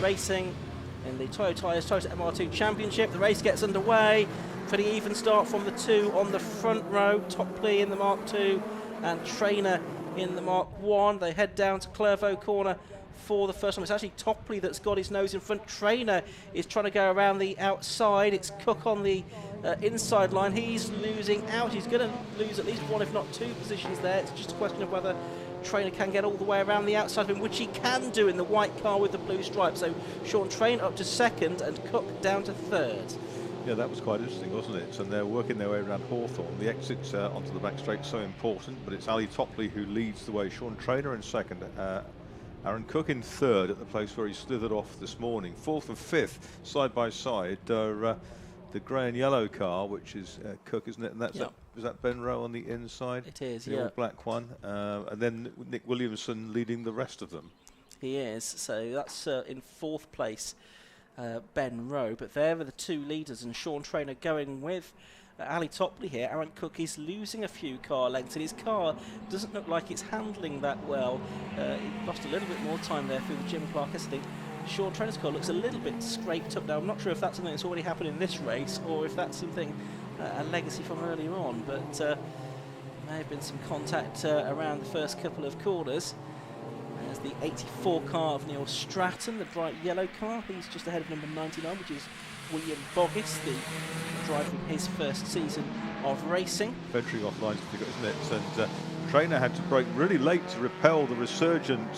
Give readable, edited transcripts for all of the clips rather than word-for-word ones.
Racing in the Toyo Tyres Toyota MR2 Championship. The race gets underway. Pretty even start from the two on the front row. Topley in the Mark II and Trainer in the Mark I. They head down to Clervaux Corner for the first time. It's actually Topley that's got his nose in front. Trainer is trying to go around the outside. It's Cook on the inside line. He's losing out. He's going to lose at least one, if not two positions there. It's just a question of whether Trainer can get all the way around the outside of him, which he can do in the white car with the blue stripe. So Sean Trainer up to second and Cook down to third. Yeah, that was quite interesting, wasn't it? And they're working their way around Hawthorne. The exits onto the back straight so important, but it's Ali Topley who leads the way. Sean Trainer in second. Aaron Cook in third at the place where he slithered off this morning. Fourth and fifth, side by side, the grey and yellow car, which is Cook, isn't it? And that's is that Ben Rowe on the inside? It is, the old black one. And then Nick Williamson leading the rest of them. He is. So that's in fourth place, Ben Rowe. But there are the two leaders, and Sean Trainer going with Ali Topley here. Aaron Cook is losing a few car lengths, and his car doesn't look like it's handling that well. He lost a little bit more time there through the Jim Clark. I think Sean Trainer's car looks a little bit scraped up now. I'm not sure if that's something that's already happened in this race or if that's something, a legacy from earlier on, but there may have been some contact around the first couple of corners. There's the 84 car of Neil Stratton, the bright yellow car. He's just ahead of number 99, which is William Boggis, the driver in his first season of racing. Venturing off lines, isn't it? And Trainer had to brake really late to repel the resurgent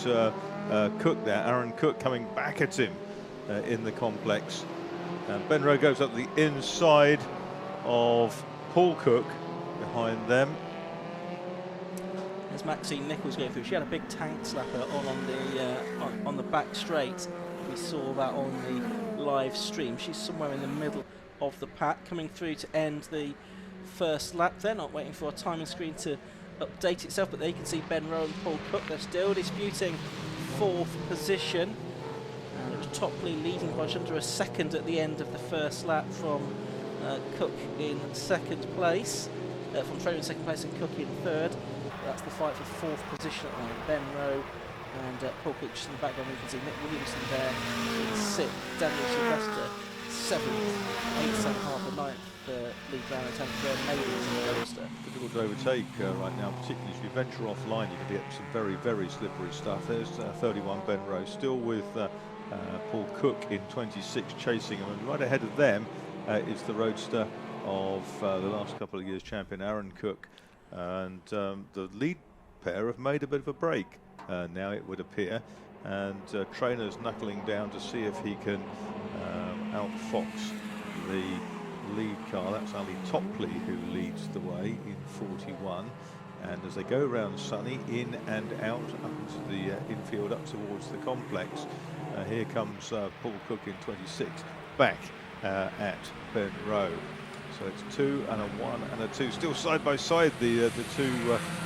Cook there. Aaron Cook coming back at him in the complex. Ben Rowe goes up the inside of Paul Cook behind them. There's Maxine Nichols going through. She had a big tank slapper on the back straight. We saw that on the live stream. She's somewhere in the middle of the pack, coming through to end the first lap. They're not waiting for a timing screen to update itself, but they can see Ben Rowe and Paul Cook. They're still disputing fourth position. And it was Topley leading by just under a second at the end of the first lap from Cook in second place. From Trainer in second place and Cook in third. That's the fight for fourth position at the moment. Ben Rowe and Paul Cook just in the background. You can see Nick Williamson there in sixth, Daniel Sylvester seventh, eighth, seventh, half, and ninth. Lee Brown and 10th, Maybe in the roster. Difficult to overtake right now, particularly if you venture offline. You can get some very, very slippery stuff. There's 31 Ben Rowe, still with Paul Cook in 26, chasing him, and right ahead of them is the roadster of the last couple of years champion Aaron Cook. And the lead pair have made a bit of a break now, it would appear, and Trainer's knuckling down to see if he can outfox the lead car. That's Ali Topley who leads the way in 41, and as they go around Sunny, in and out up into the infield, up towards the complex, here comes Paul Cook in 26 back at Ben Rowe. So it's 2 and a 1 and a 2, still side by side, the two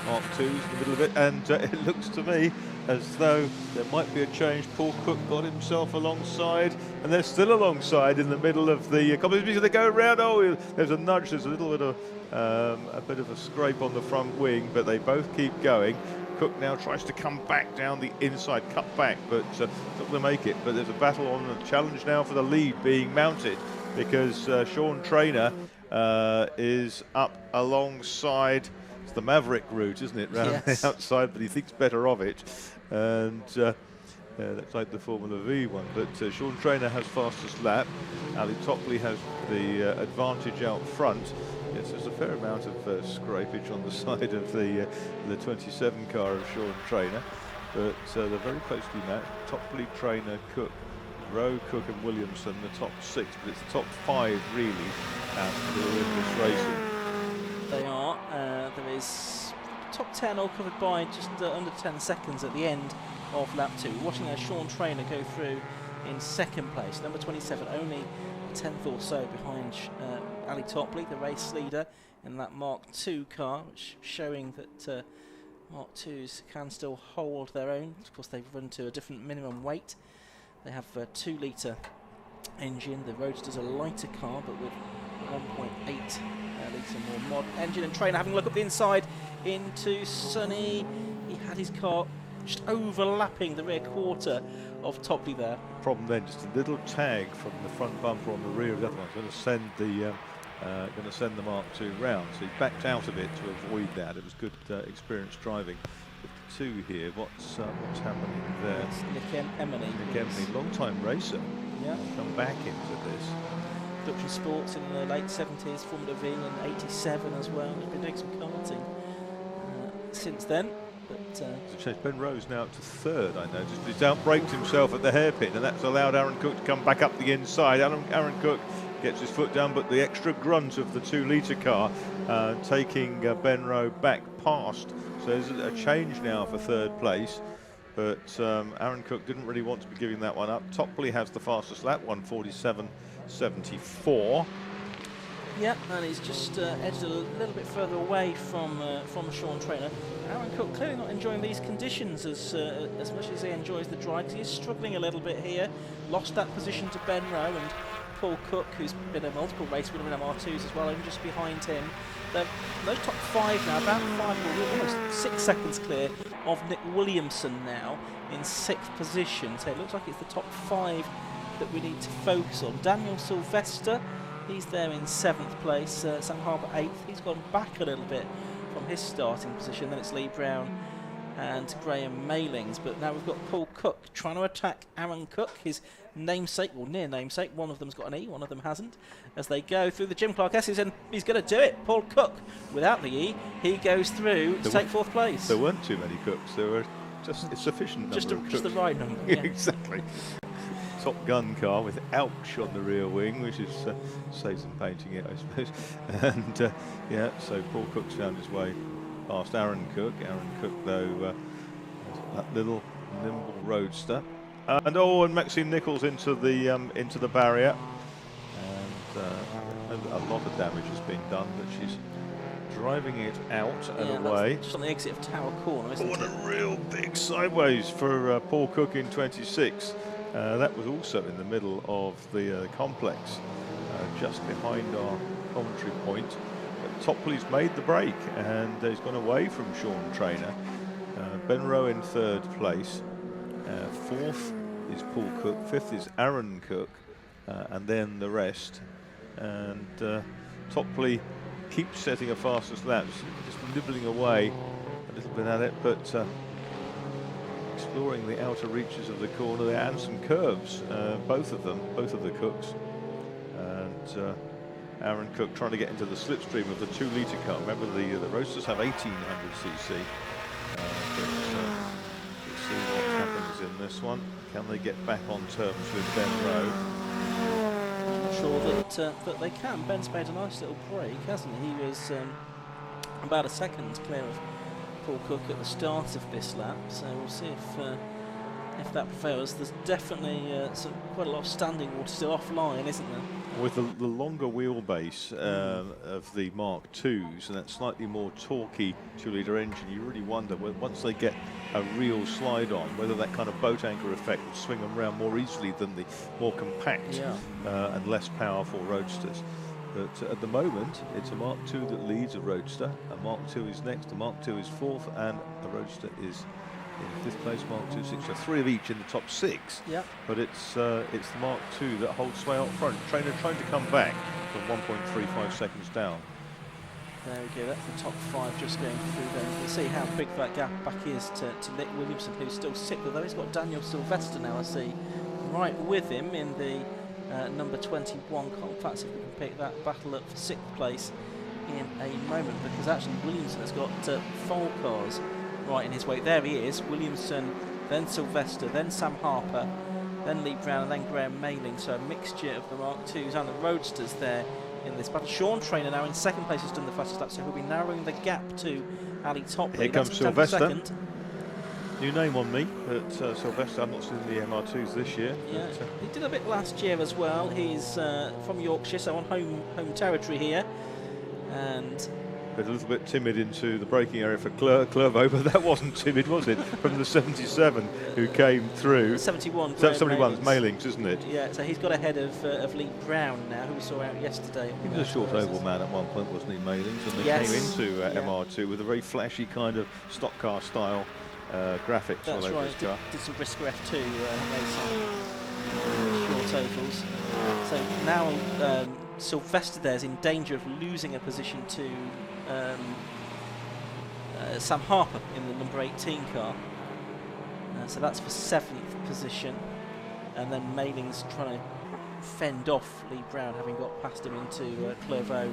Mark IIs in the middle of it, and it looks to me as though there might be a change. Paul Cook got himself alongside, and they're still alongside in the middle of the competition. They go around. Oh, there's a nudge. There's a little bit of a bit of a scrape on the front wing, but they both keep going. Cook now tries to come back down the inside, cut back, but not going to make it. But there's a battle on, the challenge now for the lead being mounted, because Sean Trainer is up alongside. It's the Maverick route, isn't it, round the outside, but he thinks better of it, and that's like the Formula V one. But Sean Trainer has fastest lap. Ali Topley has the advantage out front. Yes, there's a fair amount of scrapage on the side of the 27 car of Sean Trainer, but they're very closely matched. Topley, Trainer, Cook, Rowe, Cook and Williamson, the top 6, but it's the top 5 really who are in this racing. They are. There is top 10 all covered by just under 10 seconds at the end of lap 2. We're watching Sean Trainer go through in second place, number 27, only a tenth or so behind Ali Topley, the race leader in that Mark II car, which showing that Mark IIs can still hold their own. Of course, they've run to a different minimum weight. They have a 2-litre engine. The Roadster's a lighter car, but with 1.8 litre more mod engine. And Trainer having a look up the inside into Sunny. He had his car just overlapping the rear quarter of Topley there. Problem then, just a little tag from the front bumper on the rear of the other one. Going to send the Mark II round. So he backed out of it to avoid that. It was good experience driving. 52 here. What's happening there? It's Nick Emily. Nick Emily, long-time racer. Yeah. Come back into this. Production Sports in the late 70s, Formula V in 87 as well. He's been doing some karting since then. But Ben Rowe's now up to third, I noticed. He's outbraked himself at the hairpin, and that's allowed Aaron Cook to come back up the inside. Aaron Cook gets his foot down, but the extra grunt of the 2-litre car taking Ben Rowe back past. So there's a change now for third place. But Aaron Cook didn't really want to be giving that one up. Topley has the fastest lap, 1:47.74. yeah, and he's just edged a little bit further away from Sean Traynor. Aaron Cook clearly not enjoying these conditions as much as he enjoys the drive. He is struggling a little bit here. Lost that position to Ben Rowe, and Paul Cook, who's been a multiple race winner in MR2s as well, and just behind him. Those top 5 now, about 5, almost 6 seconds clear of Nick Williamson now in 6th position. So it looks like it's the top 5 that we need to focus on. Daniel Sylvester, he's there in 7th place. Sam Harper 8th. He's gone back a little bit from his starting position. Then it's Lee Brown and Graham Mailings. But now we've got Paul Cook trying to attack Aaron Cook, his namesake, or near namesake. One of them's got an E, one of them hasn't. As they go through the Jim Clark S's, and he's going to do it. Paul Cook, without the E, he goes through to take 4th place. There weren't too many Cooks. There were just a sufficient number of just Cooks. the right number. Yeah. Exactly. Top Gun car with ouch on the rear wing, which is saves some painting it, I suppose. And yeah, so Paul Cook's found his way past Aaron Cook. Aaron Cook, though, that little nimble roadster. And Maxine Nichols into the barrier. And a lot of damage has been done, but she's driving it out and away. Just on the exit of Tower Corner, isn't it? What a real big sideways for Paul Cook in 26. That was also in the middle of the complex, just behind our commentary point. But Topley's made the break, and he's gone away from Sean Traynor. Ben Rowe in 3rd place. 4th is Paul Cook. 5th is Aaron Cook, and then the rest. And Topley keeps setting a fastest lap, just nibbling away a little bit at it, but exploring the outer reaches of the corner there, and some curves, both of the Cooks. And Aaron Cook trying to get into the slipstream of the 2-litre car. Remember, the Roadsters have 1800cc. We'll see what happens in this one. Can they get back on terms with Ben Rowe? I'm sure that they can. Ben's made a nice little break, hasn't he? He was about a second clear of Paul Cook at the start of this lap, so we'll see if that prevails. There's definitely quite a lot of standing water still offline, isn't there? With the longer wheelbase of the Mark IIs and that slightly more torquey 2-litre engine, you really wonder once they get a real slide on, whether that kind of boat anchor effect will swing them around more easily than the more compact and less powerful Roadsters. But at the moment, it's a Mark II that leads a Roadster. A Mark II is next, a Mark II is 4th, and a Roadster is in 5th place, Mark II 6. So 3 of each in the top 6. Yeah. But it's the Mark II that holds sway up front. Traynor trying to come back from 1.35 seconds down. There we go, that's the top 5 just going through there. You can see how big that gap back is to Nick Williamson, who's still 6th, although he's got Daniel Sylvester now, I see, right with him in the number 21 Colfax, if we can pick that battle up for 6th place in a moment, because actually Williamson has got 4 cars right in his wake. There he is, Williamson, then Sylvester, then Sam Harper, then Lee Brown, and then Graham Mailing. So a mixture of the Mark IIs and the Roadsters there in this battle. Sean Traynor now in 2nd place has done the fastest lap, so he'll be narrowing the gap to Ali Topley. Here comes Sylvester. Second. New name on me, but Sylvester, I've not seen the MR2s this year. Yeah, he did a bit last year as well. He's from Yorkshire, so on home territory here. And a little bit timid into the braking area for Clervaux, but that wasn't timid, was it? From the 77 who came through. 71. 71's Mailings, isn't it? Yeah, so he's got ahead of Lee Brown now, who we saw out yesterday. He was a short oval man at one point, wasn't he, Mailings? And they came into MR2 with a very flashy kind of stock car style graphics all That's over right. his car. Did some Brisker F2 racing, short ovals. So now Sylvester there's in danger of losing a position to Sam Harper in the number 18 car. So that's for 7th position, and then Mayling's trying to fend off Lee Brown, having got past him into Clairvaux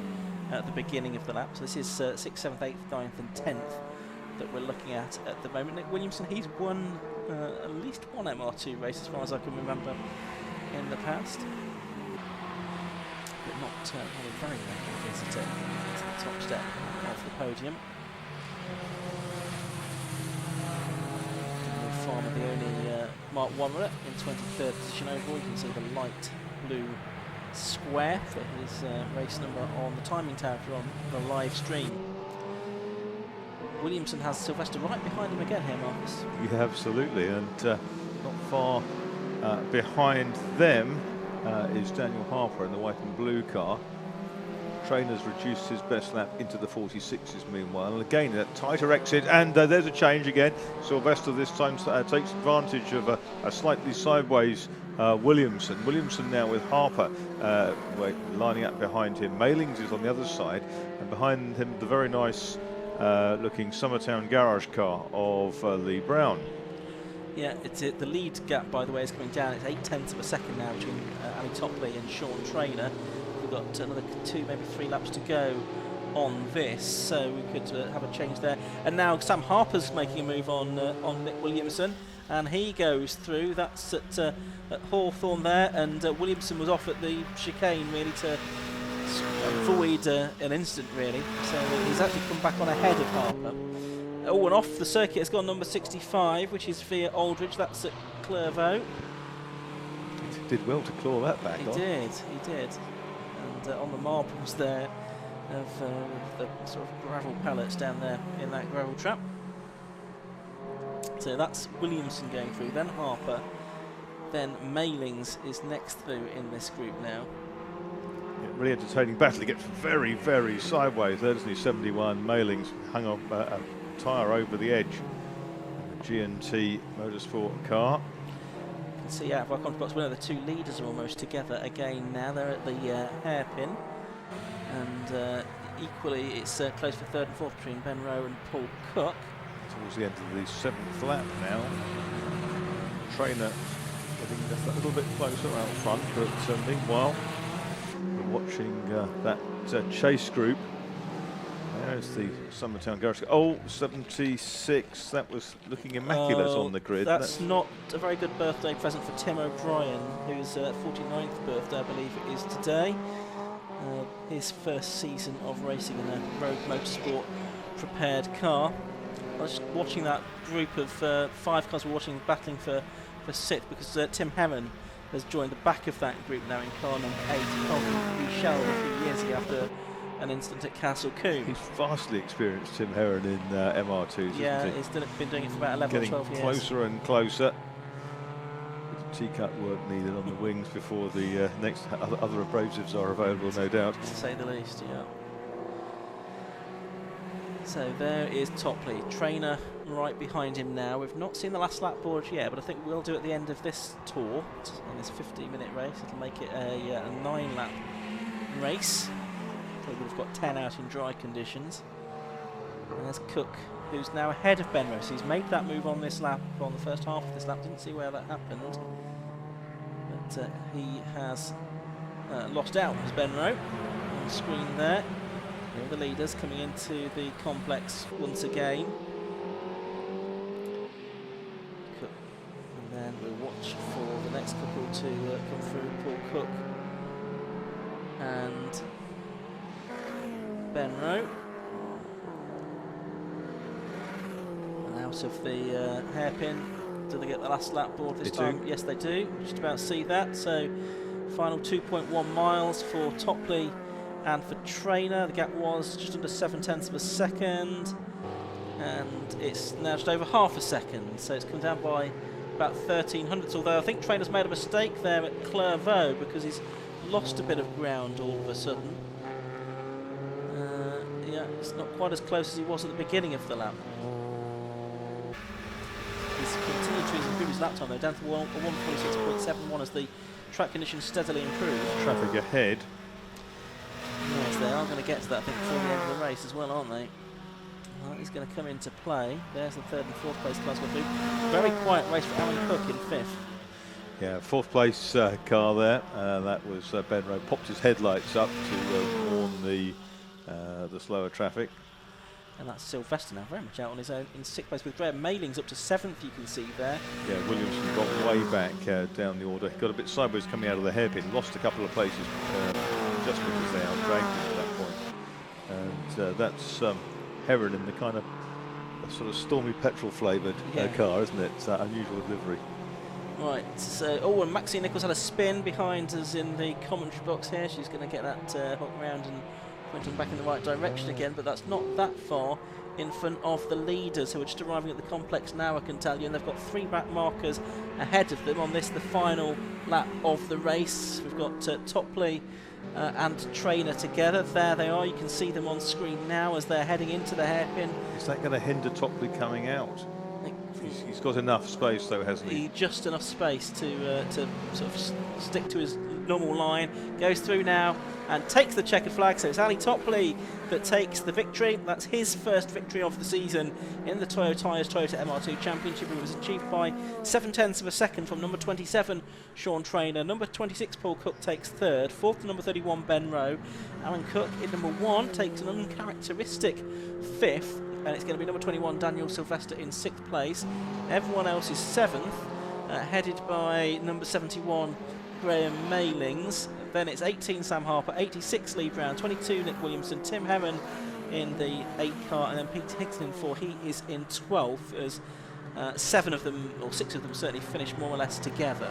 at the beginning of the lap. So this is 6th, 7th, 8th, 9th and 10th that we're looking at the moment. Nick Williamson, he's won at least one MR2 race as far as I can remember in the past, but not a very regular visitor to the top step of the podium. Farmer, the only Mark 1 runner in 23rd position overall. You can see the light blue square for his race number on the timing tower if you're on the live stream. Williamson has Sylvester right behind him again here, Marcus. Yeah, absolutely, and not far behind them is Daniel Harper in the white and blue car. Trainer's reduced his best lap into the 46s meanwhile, and again that tighter exit, and there's a change again. Sylvester this time takes advantage of a slightly sideways Williamson. Williamson now with Harper lining up behind him. Maylings is on the other side, and behind him the very nice looking Summertown garage car of Lee Brown. Yeah, the lead gap, by the way, is coming down. It's 0.8 of a second now between Ali Topley and Sean Trainer. We've got another 2, maybe 3 laps to go on this, so we could have a change there. And now Sam Harper's making a move on Nick Williamson, and he goes through. That's at Hawthorne there, and Williamson was off at the chicane really to avoid an incident really. So he's actually come back on ahead of Harper. Oh, and off the circuit has gone number 65, which is via Aldridge. That's at Clairvaux. He did well to claw that back on. He did. And on the marbles there of the sort of gravel pellets down there in that gravel trap. So that's Williamson going through, then Harper, then Maylings is next through in this group now. Yeah, really entertaining battle. He gets very, very sideways there, doesn't he? 71, Maylings hung on a tyre over the edge. G&T Motorsport car. You can see out of our contact box winner, the two leaders are almost together again now. They're at the hairpin, and equally it's close for 3rd and 4th between Ben Rowe and Paul Cook. Towards the end of the 7th lap now. Trainer getting just a little bit closer out front, but meanwhile we're watching that chase group. There's the Summertown Garage. Oh, 76. That was looking immaculate on the grid. That's not a very good birthday present for Tim O'Brien, whose 49th birthday, I believe it is today. His first season of racing in a road motorsport prepared car. I was watching that group of 5 cars. We're watching battling for 6th because Tim Heron has joined the back of that group now in car number 8. We shall a few years ago after an incident at Castle Coombe. He's vastly experienced, Tim Heron, in MR2s. Yeah, isn't he? he's been doing it for about 11 or 12 years. Getting closer and closer. T-cut work needed on the wings before the next other abrasives are available, no doubt. To say the least, yeah. So there is Topley, Trainer right behind him now. We've not seen the last lap board yet, but I think we'll do it at the end of this tour, in this 15-minute race. It'll make it a 9-lap race. So we've got 10 out in dry conditions. And there's Cook, who's now ahead of Ben Rowe. So he's made that move on this lap, on the first half of this lap. Didn't see where that happened, but he has lost out as Ben Rowe on the screen there. The leaders coming into the complex once again. And then we'll watch for the next couple to come through. Paul Cook and Ben Rowe. And out of the hairpin. Do they get the last lap board this time? Yes, they do. Just about see that. So final 2.1 miles for Topley and for Trainer. The gap was just under 0.7 of a second, and it's now just over half a second, so it's come down by about 0.13 although I think Trainer's made a mistake there at Clairvaux because he's lost a bit of ground all of a sudden. Yeah, it's not quite as close as he was at the beginning of the lap. He's continued to his previous lap time though, down to 1:46.71 as the track conditions steadily improve. Traffic ahead. Yes, they are going to get to that, I think, before the end of the race as well, aren't they? Well, he's going to come into play. There's the third and fourth place cars go through. Very quiet race for Aaron Cook in fifth. Yeah, fourth place car there. That was Ben Rowe. Popped his headlights up to warn the slower traffic. And that's Sylvester now very much out on his own in sixth place with Graham Mailings up to seventh, you can see there. Yeah, Williamson got way back down the order. He got a bit sideways coming out of the hairpin. Lost a couple of places just because they outdragged him at that point. And that's Heron in the kind of sort of stormy petrol flavoured car, isn't it? It's unusual livery. Right, so, and Maxine Nichols had a spin behind us in the commentary box here. She's going to get that hook round and pointing back in the right direction again, but that's not that far in front of the leaders who are just arriving at the complex now, I can tell you, and they've got 3 back markers ahead of them on this, the final lap of the race. We've got Topley and Trainer together. There they are, you can see them on screen now as they're heading into the hairpin. Is that going to hinder Topley coming out? He's got enough space though, hasn't he? Just enough space to sort of stick to his normal line. Goes through now and takes the checkered flag. So it's Ali Topley that takes the victory. That's his first victory of the season in the Toyo Tyres Toyota MR2 Championship. It was achieved by 0.7 of a second from number 27 Sean Trainer. Number 26 Paul Cook takes third. Fourth to number 31 Ben Rowe. Alan Cook in number 1 takes an uncharacteristic fifth. And it's going to be number 21 Daniel Sylvester in 6th place. Everyone else is 7th, headed by number 71 Graham Mailings. Then it's 18 Sam Harper, 86 Lee Brown, 22 Nick Williamson, Tim Heron in the 8th car, and then Pete Hickson in 4. He is in 12th as 7 of them, or 6 of them certainly finished more or less together.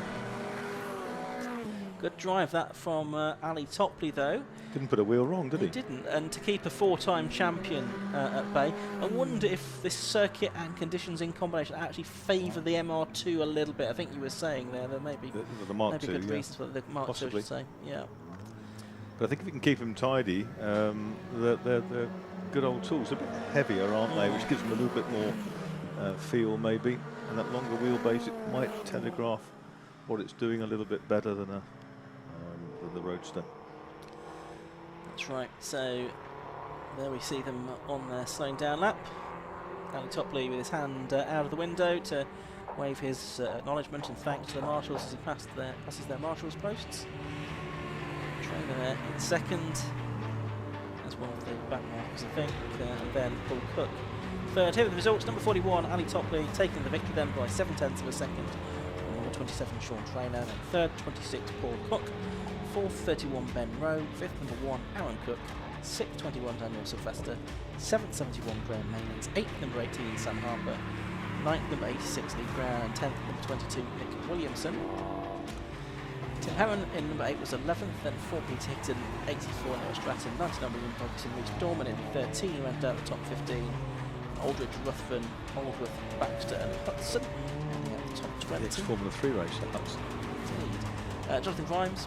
Good drive that from Ali Topley though. Didn't put a wheel wrong, did he? He didn't, and to keep a 4-time champion at bay. I wonder if this circuit and conditions in combination actually favour the MR2 a little bit. I think you were saying there maybe the Mark maybe II, good reasons for the Mark II, I should say. Yeah. But I think if you can keep them tidy, they're good old tools. A bit heavier, aren't they? Which gives them a little bit more feel maybe. And that longer wheelbase, it might telegraph what it's doing a little bit better than the Roadster. That's right. So there we see them on their slowing down lap. Ali Topley with his hand out of the window to wave his acknowledgement and thanks to the marshals as he passes their marshals posts. Trainer there in second as one of the back markers, I think, and then Paul Cook third. Here are the results. Number 41 Ali Topley taking the victory then by 0.7 of a second. Number 27 Sean Trainer, then third 26 Paul Cook, fourth 31 Ben Rowe, fifth number 1 Aaron Cook, sixth 21 Daniel Sylvester, seventh 71 Graham Mailings, eighth number 18 Sam Harper, ninth number 86 Lee Brown, and 10th number 22 Nick Williamson. Tim Heron in number 8 was 11th, then 4 Peter Hickson, 84 Noah Stratton, 99 William Ferguson, Reece Dorman in 13, rounded out the top 15. Aldridge, Ruthven, Aldworth, Baxter and Hudson ending at the top 20. It's Formula 3 race at Hudson. Indeed. Jonathan Grimes,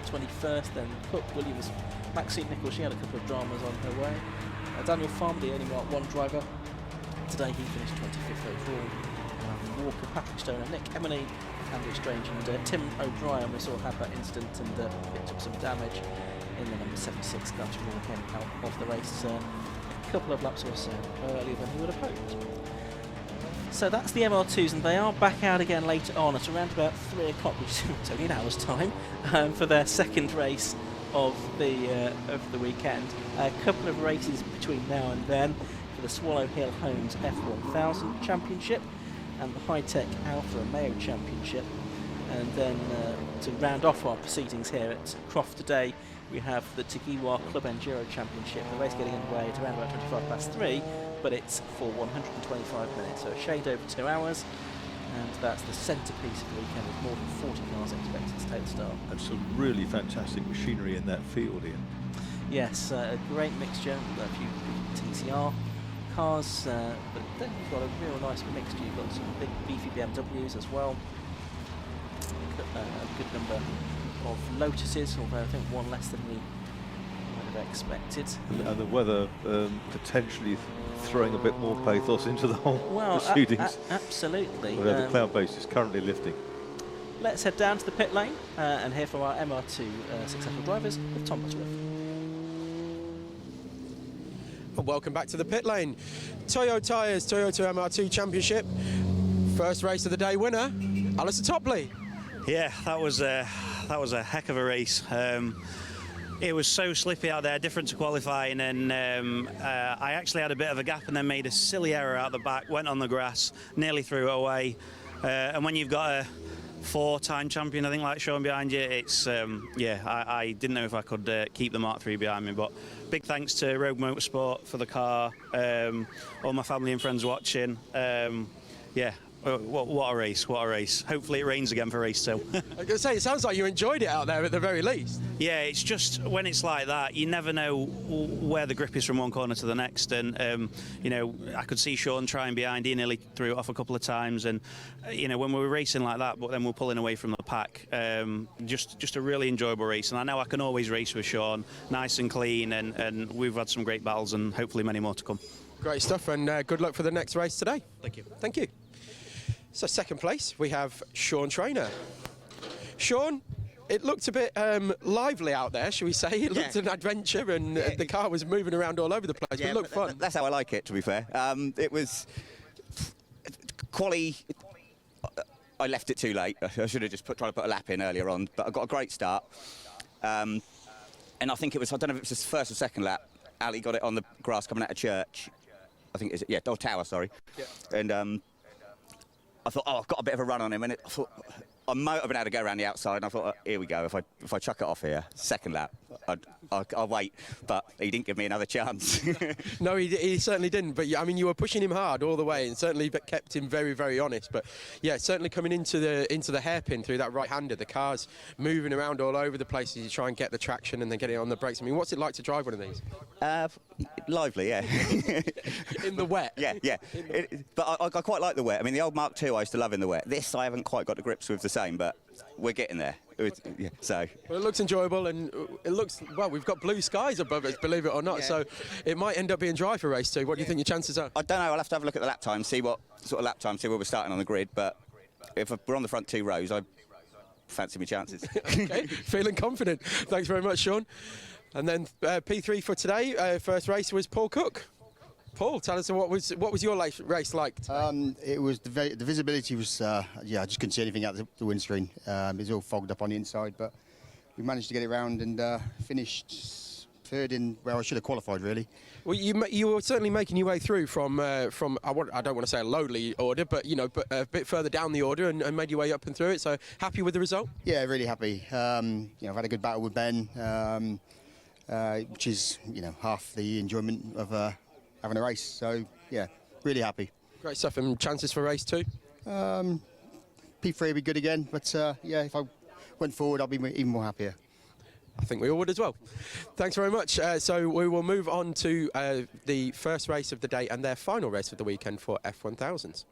21st, then Cook, Williams, Maxine Nichols, she had a couple of dramas on her way. Daniel Farmley only marked 1 driver. Today he finished 25th overall. Walker, Patrick Stone and Nick Emily, Andrew Strange and Tim O'Brien we saw had that incident and picked up some damage in the number 76 car to rule him out of the race a couple of laps or so earlier than he would have hoped. So that's the MR2s, and they are back out again later on at around about 3 o'clock, which is only an hour's time, for their second race of the weekend. A couple of races between now and then for the Swallow Hill Homes F1000 Championship and the High-Tech Alpha Romeo Championship. And then to round off our proceedings here at Croft today, we have the Tagiwa Club Enduro Championship. The race getting underway at around about 3:25, but it's for 125 minutes, so a shade over 2 hours. And that's the centrepiece of the weekend with more than 40 cars expected to take the start. And some really fantastic machinery in that field, Ian. Yes, a great mixture, a few TCR cars, but then you've got a real nice mixture. You've got some big beefy BMWs as well, a good number of Lotuses, although I think one less than we might have expected. And the weather potentially throwing a bit more pathos into the whole proceedings. Absolutely. Although the cloud base is currently lifting. Let's head down to the pit lane and hear from our MR2 successful drivers with Tom Butterworth. Welcome back to the pit lane. Toyo Tyres, Toyota MR2 Championship. First race of the day winner, Alistair Topley. Yeah, that was a heck of a race. It was so slippy out there, different to qualifying, and I actually had a bit of a gap and then made a silly error out the back, went on the grass, nearly threw it away. And when you've got a 4-time champion, I think, like Sean behind you, it's, I didn't know if I could keep the Mark III behind me, but big thanks to Rogue Motorsport for the car, all my family and friends watching. What a race, what a race. Hopefully it rains again for race 2. I was going to say, it sounds like you enjoyed it out there at the very least. Yeah, it's just when it's like that, you never know where the grip is from one corner to the next. And, I could see Sean trying behind. He nearly threw it off a couple of times. And, when we were racing like that, but then we're pulling away from the pack, just a really enjoyable race. And I know I can always race with Sean, nice and clean. And we've had some great battles and hopefully many more to come. Great stuff, and good luck for the next race today. Thank you. Thank you. So second place, we have Sean Trainer. Sean, it looked a bit lively out there, shall we say? It looked an adventure, and the car was moving around all over the place, but it looked fun. That's how I like it, to be fair. It was quali. I left it too late. I should have just tried to put a lap in earlier on, but I got a great start. And I think it was, I don't know if it was his first or second lap. Ali got it on the grass coming out of church. I think it's, Tower, sorry. Yeah. And I thought, I've got a bit of a run on him, and I thought I might have been able to go around the outside. And I thought, here we go. If I chuck it off here, second lap, I'll wait. But he didn't give me another chance. No, he certainly didn't. But I mean, you were pushing him hard all the way, and certainly kept him very, very honest. But yeah, certainly coming into the hairpin through that right-hander, the car's moving around all over the place as you try and get the traction and then get it on the brakes. I mean, what's it like to drive one of these? Lively, yeah. In the wet. Yeah. But I quite like the wet. I mean, the old Mark II I used to love in the wet. This I haven't quite got to grips with the same, but we're getting there. So. Well, it looks enjoyable, and it looks, well, we've got blue skies above us, believe it or not, so it might end up being dry for race 2. What do you think your chances are? I don't know. I'll have to have a look at the lap time, see what sort of lap time, see where we're starting on the grid, but if we're on the front 2 rows, I fancy my chances. Okay, feeling confident. Thanks very much, Sean. And then P3 for today, first race was Paul Cook. Paul, tell us what was your race like today? It was the visibility was I just couldn't see anything out the windscreen. It was all fogged up on the inside, but we managed to get it round and finished third in where I should have qualified, really. Well, you were certainly making your way through from I don't want to say a lowly order, but but a bit further down the order and made your way up and through it. So happy with the result? Yeah, really happy. I've had a good battle with Ben, which is half the enjoyment of having a race. So yeah, really happy. Great stuff. And chances for race 2? P3 will be good again, but if I went forward, I'll be even more happier. I think we all would as well. Thanks very much. So we will move on to the first race of the day and their final race of the weekend for F1000s.